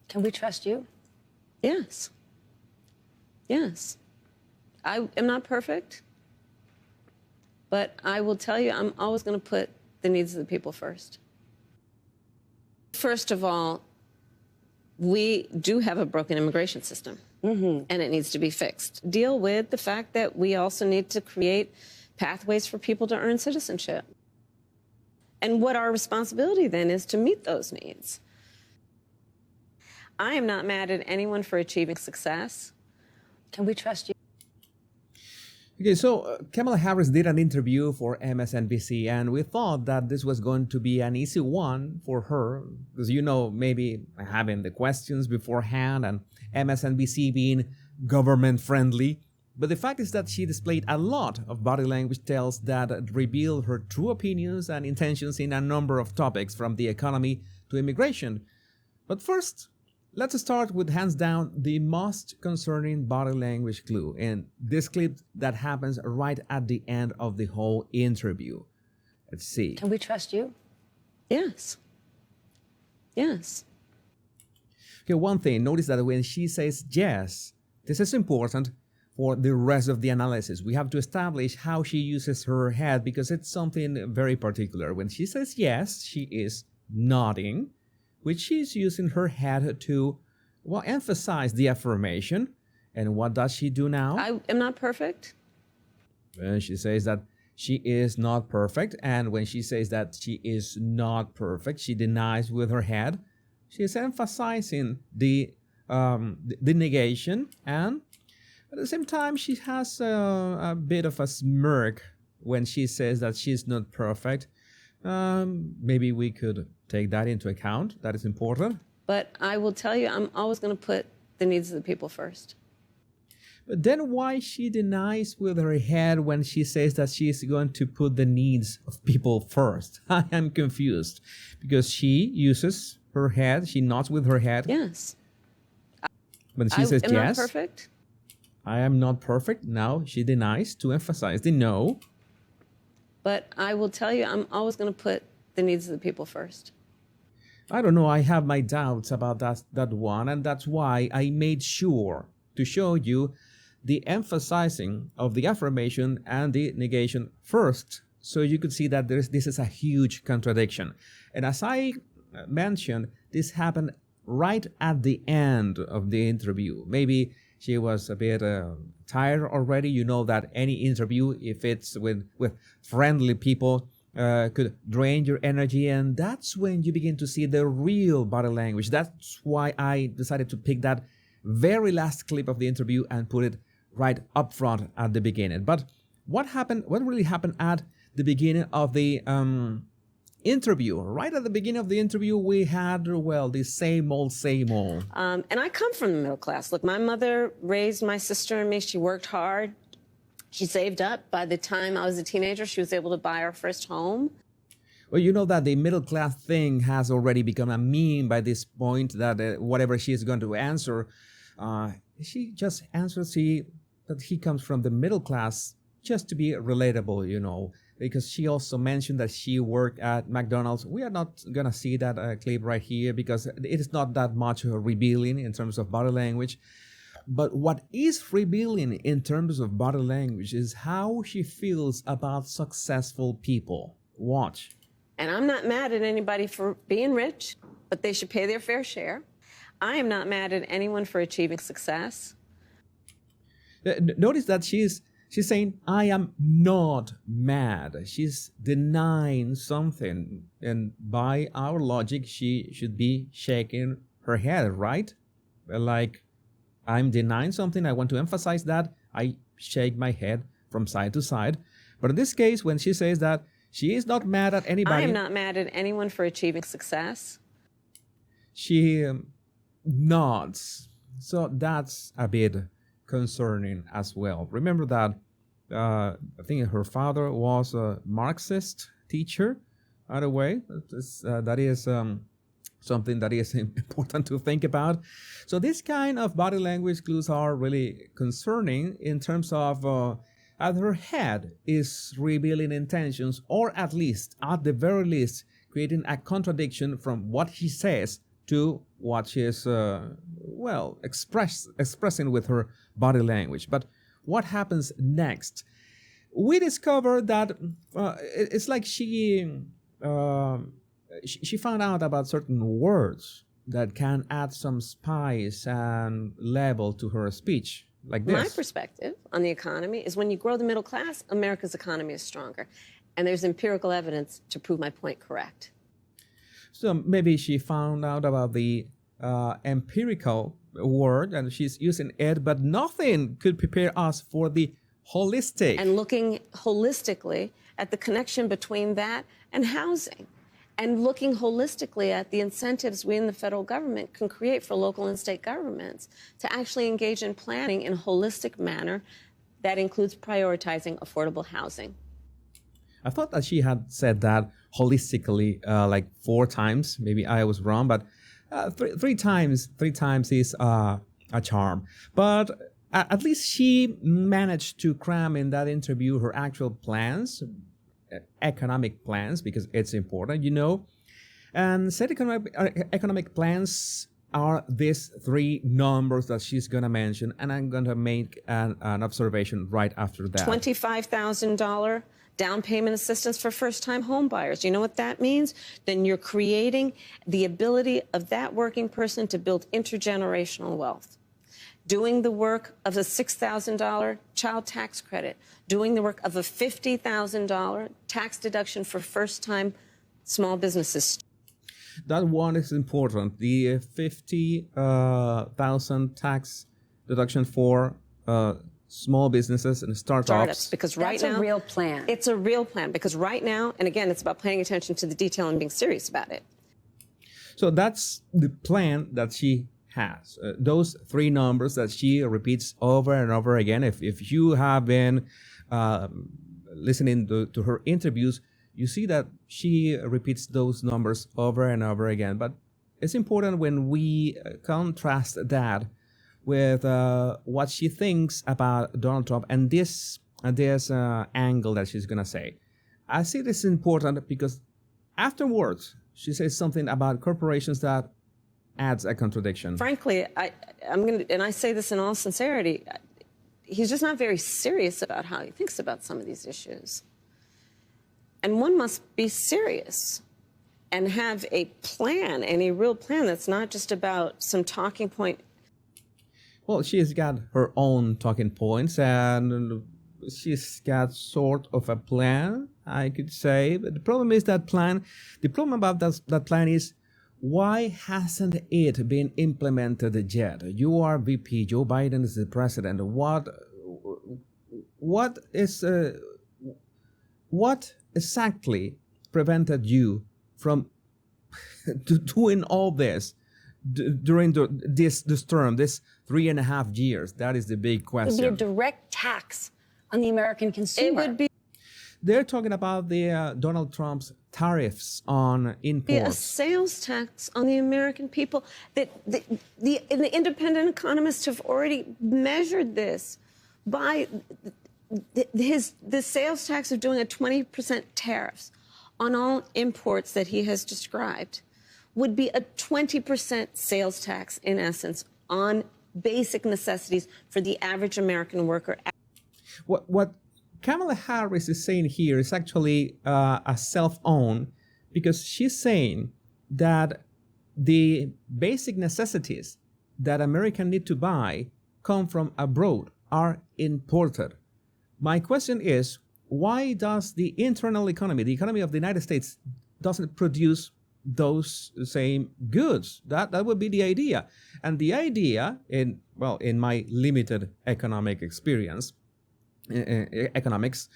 Can we trust you? Yes. Yes. I am not perfect, but I will tell you, I'm always going to put the needs of the people first. First of all, we do have a broken immigration system, and it needs to be fixed. Deal with the fact that we also need to create pathways for people to earn citizenship. And what our responsibility then is to meet those needs. I am not mad at anyone for achieving success. Can we trust you? Okay, so Kamala Harris did an interview for MSNBC, and we thought that this was going to be an easy one for her, because maybe having the questions beforehand and MSNBC being government friendly. But the fact is that she displayed a lot of body language tells that reveal her true opinions and intentions in a number of topics, from the economy to immigration. But first, let's start with, hands down, the most concerning body language clue in this clip that happens right at the end of the whole interview. Let's see. Can we trust you? Yes. Yes. Okay, one thing, notice that when she says yes, this is important for the rest of the analysis. We have to establish how she uses her head, because it's something very particular. When she says yes, she is nodding, which she's using her head to, well, emphasize the affirmation. And what does she do now? I am not perfect. She says that she is not perfect. And when she says that she is not perfect, she denies with her head. She is emphasizing the negation, and at the same time, she has a bit of a smirk when she says that she's not perfect. Maybe we could take that into account. That is important. But I will tell you, I'm always going to put the needs of the people first. But then why she denies with her head when she says that she is going to put the needs of people first? I am confused, because she uses her head, she nods with her head. Yes. When she says I am yes, not perfect. I am not perfect. Now she denies to emphasize the no. But I will tell you, I'm always going to put the needs of the people first. I don't know, I have my doubts about that one, and that's why I made sure to show you the emphasizing of the affirmation and the negation first, so you could see that this is a huge contradiction. And as I mentioned, this happened right at the end of the interview. Maybe she was a bit tired already. You know that any interview, if it's with friendly people, could drain your energy, and that's when you begin to see the real body language. That's why I decided to pick that very last clip of the interview and put it right up front at the beginning. But what really happened at the beginning of the interview? Right at the beginning of the interview, we had, well, the same old. And I come from the middle class. Look, my mother raised my sister and me. She worked hard. She saved up. By the time I was a teenager, she was able to buy our first home. Well, you know that the middle class thing has already become a meme by this point, that whatever she is going to answer, she just answers that he comes from the middle class, just to be relatable, because she also mentioned that she worked at McDonald's. We are not going to see that clip right here, because it is not that much revealing in terms of body language. But what is revealing in terms of body language is how she feels about successful people. Watch. And I'm not mad at anybody for being rich, but they should pay their fair share. I am not mad at anyone for achieving success. Notice that she's saying, I am not mad. She's denying something. And by our logic, she should be shaking her head, right? Like, I'm denying something. I want to emphasize that. I shake my head from side to side. But in this case, when she says that she is not mad at anybody. I am not mad at anyone for achieving success. She nods. So that's a bit concerning as well. Remember that I think her father was a Marxist teacher, by the way. That is something that is important to think about. So this kind of body language clues are really concerning in terms of her head is revealing intentions, or at the very least, creating a contradiction from what he says to what she is, expressing with her body language. But what happens next? We discover that it's like she found out about certain words that can add some spice and level to her speech, like this. My perspective on the economy is when you grow the middle class, America's economy is stronger. And there's empirical evidence to prove my point correct. So maybe she found out about the empirical word and she's using it, but nothing could prepare us for the holistic. And looking holistically at the connection between that and housing. And looking holistically at the incentives we in the federal government can create for local and state governments to actually engage in planning in a holistic manner that includes prioritizing affordable housing. I thought that she had said that holistically like 4 times. Maybe I was wrong, but three times is a charm. But at least she managed to cram in that interview her actual plans, economic plans, because it's important, you know. And said economic plans are these 3 numbers that she's going to mention, and I'm going to make an observation right after that. $25,000 down payment assistance for first-time home buyers. You know what that means? Then you're creating the ability of that working person to build intergenerational wealth. Doing the work of a $6,000 child tax credit, doing the work of a $50,000 tax deduction for first-time small businesses. That one is important. The 50,000 tax deduction for small businesses and startups. Because right now, that's a real plan. It's a real plan because right now, and again, it's about paying attention to the detail and being serious about it. So that's the plan that she has. Those 3 numbers that she repeats over and over again. If you have been listening to her interviews, you see that she repeats those numbers over and over again. But it's important when we contrast that with what she thinks about Donald Trump and this angle that she's going to say. I see this important because afterwards, she says something about corporations that adds a contradiction. Frankly, I'm going to, and I say this in all sincerity, he's just not very serious about how he thinks about some of these issues. And one must be serious and have a plan, and a real plan that's not just about some talking point. Well, she's got her own talking points, and she's got sort of a plan, I could say. But the problem is the problem about that plan is, why hasn't it been implemented yet? You are VP, Joe Biden is the president. What exactly prevented you from doing all this during this term, this 3.5 years? That is the big question. It would be a direct tax on the American consumer. It would be They're talking about the Donald Trump's tariffs on imports. a sales tax on the American people. That the independent economists have already measured this by the sales tax of doing a 20% tariffs on all imports that he has described would be a 20% sales tax, in essence, on basic necessities for the average American worker. What Kamala Harris is saying here is actually a self-own, because she's saying that the basic necessities that Americans need to buy come from abroad, are imported. My question is, why does the internal economy, the economy of the United States, doesn't produce those same goods? That would be the idea. And the idea, in my limited economic experience, economics,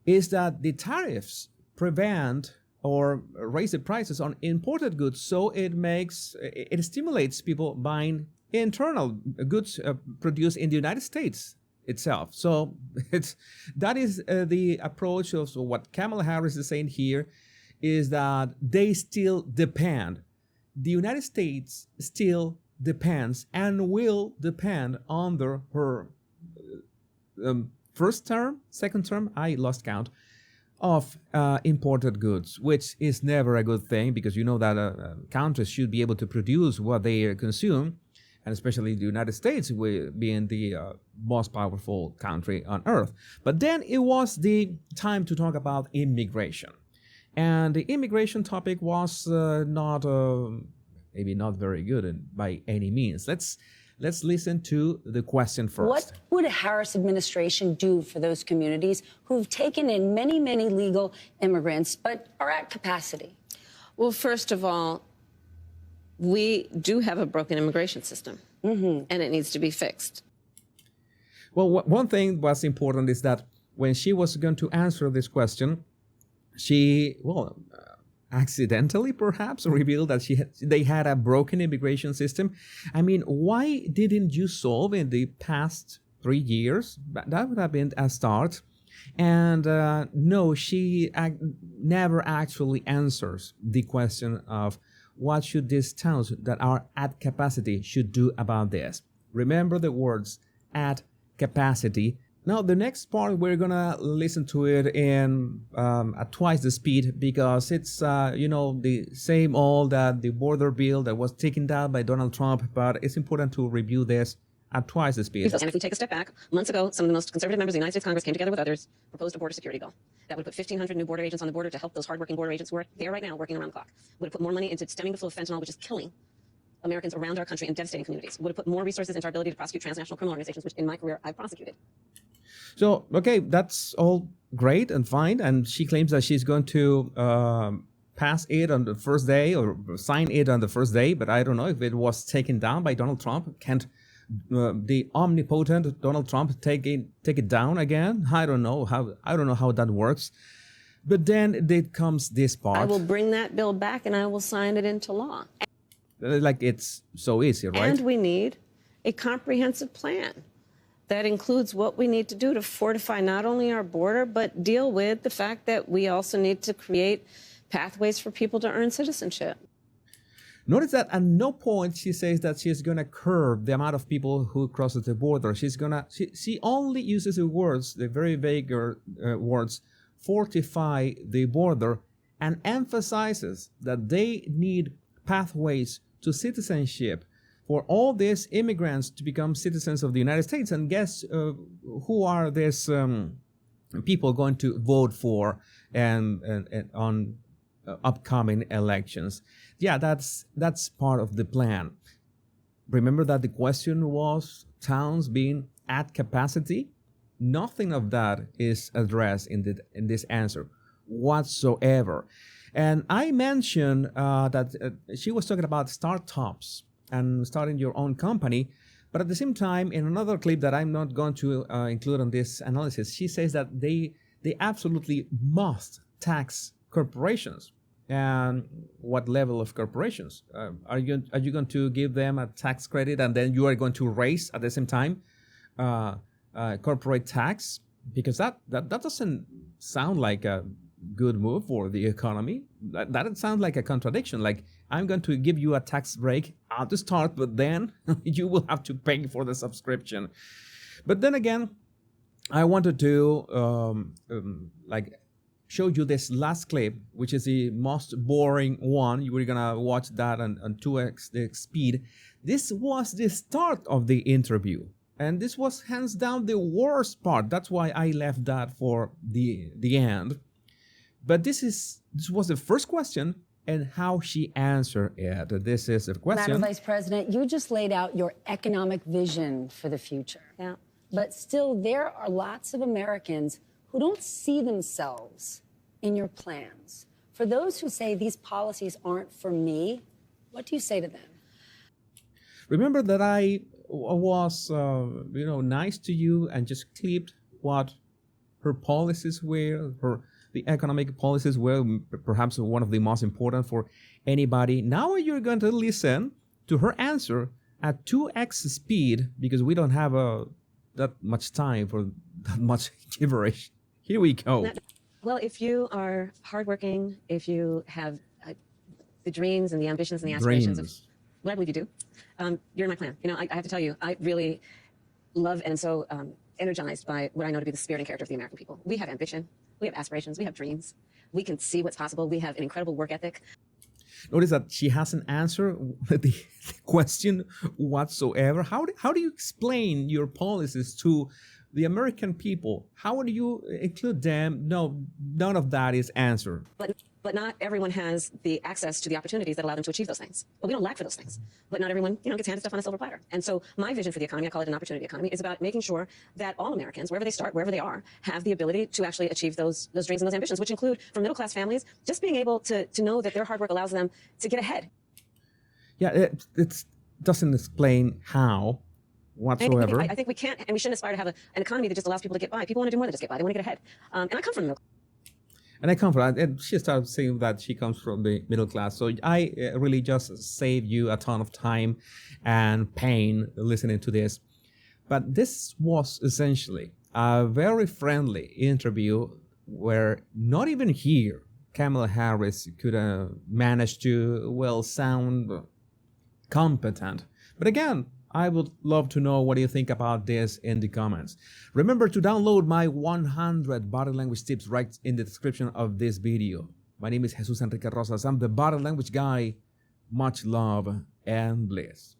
is that the tariffs prevent or raise the prices on imported goods, so it stimulates people buying internal goods produced in the United States itself. So that is the approach of what Kamala Harris is saying here, is that they still depend. The United States still depends and will depend under her first term, second term, I lost count, of imported goods, which is never a good thing because you know that countries should be able to produce what they consume, and especially the United States being the most powerful country on earth. But then it was the time to talk about immigration. And the immigration topic was maybe not very good by any means. Let's listen to the question first. What would a Harris administration do for those communities who've taken in many, many legal immigrants but are at capacity? Well, first of all, we do have a broken immigration system, and it needs to be fixed. Well, one thing was important is that when she was going to answer this question, she, accidentally perhaps revealed that they had a broken immigration system. I mean, why didn't you solve in the past 3 years? That would have been a start. And no, she never actually answers the question of what should these towns that are at capacity should do about this. Remember the words at capacity. Now, the next part, we're going to listen to it in at twice the speed because it's, the same old the border bill that was taken down by Donald Trump, but it's important to review this at twice the speed. And if we take a step back, months ago, some of the most conservative members of the United States Congress came together with others, proposed a border security bill that would put 1,500 new border agents on the border to help those hardworking border agents who are there right now working around the clock. Would have put more money into stemming the flow of fentanyl, which is killing Americans around our country and devastating communities. Would have put more resources into our ability to prosecute transnational criminal organizations, which in my career I've prosecuted. So, okay, that's all great and fine. And she claims that she's going to pass it on the first day or sign it on the first day. But I don't know if it was taken down by Donald Trump. Can't the omnipotent Donald Trump take it down again? I don't know how that works. But then it comes this part. I will bring that bill back and I will sign it into law. Like it's so easy, right? And we need a comprehensive plan that includes what we need to do to fortify not only our border, but deal with the fact that we also need to create pathways for people to earn citizenship. Notice that at no point she says that she's going to curb the amount of people who cross the border. She only uses the very vague words, fortify the border, and emphasizes that they need pathways to citizenship for all these immigrants to become citizens of the United States. And guess who are these people going to vote for and on upcoming elections? Yeah, that's part of the plan. Remember that the question was towns being at capacity? Nothing of that is addressed in this answer whatsoever. And I mentioned that she was talking about startups and starting your own company. But at the same time, in another clip that I'm not going to include on this analysis, she says that they absolutely must tax corporations. And what level of corporations? Are you going to give them a tax credit and then you are going to raise at the same time corporate tax? Because that doesn't sound like a good move for the economy. That sounds like a contradiction. Like, I'm going to give you a tax break at the start, but then you will have to pay for the subscription. But then again, I wanted to show you this last clip, which is the most boring one. You were gonna watch that on 2x the speed. This was the start of the interview, and this was hands down the worst part. That's why I left that for the end. But this was the first question and how she answered it. This is the question. Madam Vice President, you just laid out your economic vision for the future. Yeah. But still, there are lots of Americans who don't see themselves in your plans. For those who say these policies aren't for me, what do you say to them? Remember that I was, nice to you and just clipped what her policies were, the economic policies were perhaps one of the most important for anybody. Now you're going to listen to her answer at 2x speed because we don't have that much time for that much gibberish. Here we go. Well, if you are hardworking, if you have the dreams and the ambitions and the aspirations of what I believe you do, you're in my plan. I have to tell you, I really love and so energized by what I know to be the spirit and character of the American people. We have ambition, we have aspirations, we have dreams. We can see what's possible. We have an incredible work ethic. Notice that she hasn't answered the question whatsoever. How do you explain your policies to the American people? How do you include them? No, none of that is answered. But not everyone has the access to the opportunities that allow them to achieve those things. But we don't lack for those things. But not everyone, gets handed stuff on a silver platter. And so my vision for the economy, I call it an opportunity economy, is about making sure that all Americans, wherever they start, wherever they are, have the ability to actually achieve those dreams and those ambitions, which include, for middle-class families, just being able to know that their hard work allows them to get ahead. Yeah, it doesn't explain how whatsoever. I think we can't and we shouldn't aspire to have an economy that just allows people to get by. People want to do more than just get by. They want to get ahead. And I come from the middle. And I come from, and she started saying that she comes from the middle class. So I really just save you a ton of time and pain listening to this. But this was essentially a very friendly interview where not even here Kamala Harris could manage to, sound competent. But again, I would love to know what you think about this in the comments. Remember to download my 100 body language tips right in the description of this video. My name is Jesus Enrique Rosas. I'm the body language guy. Much love and bliss.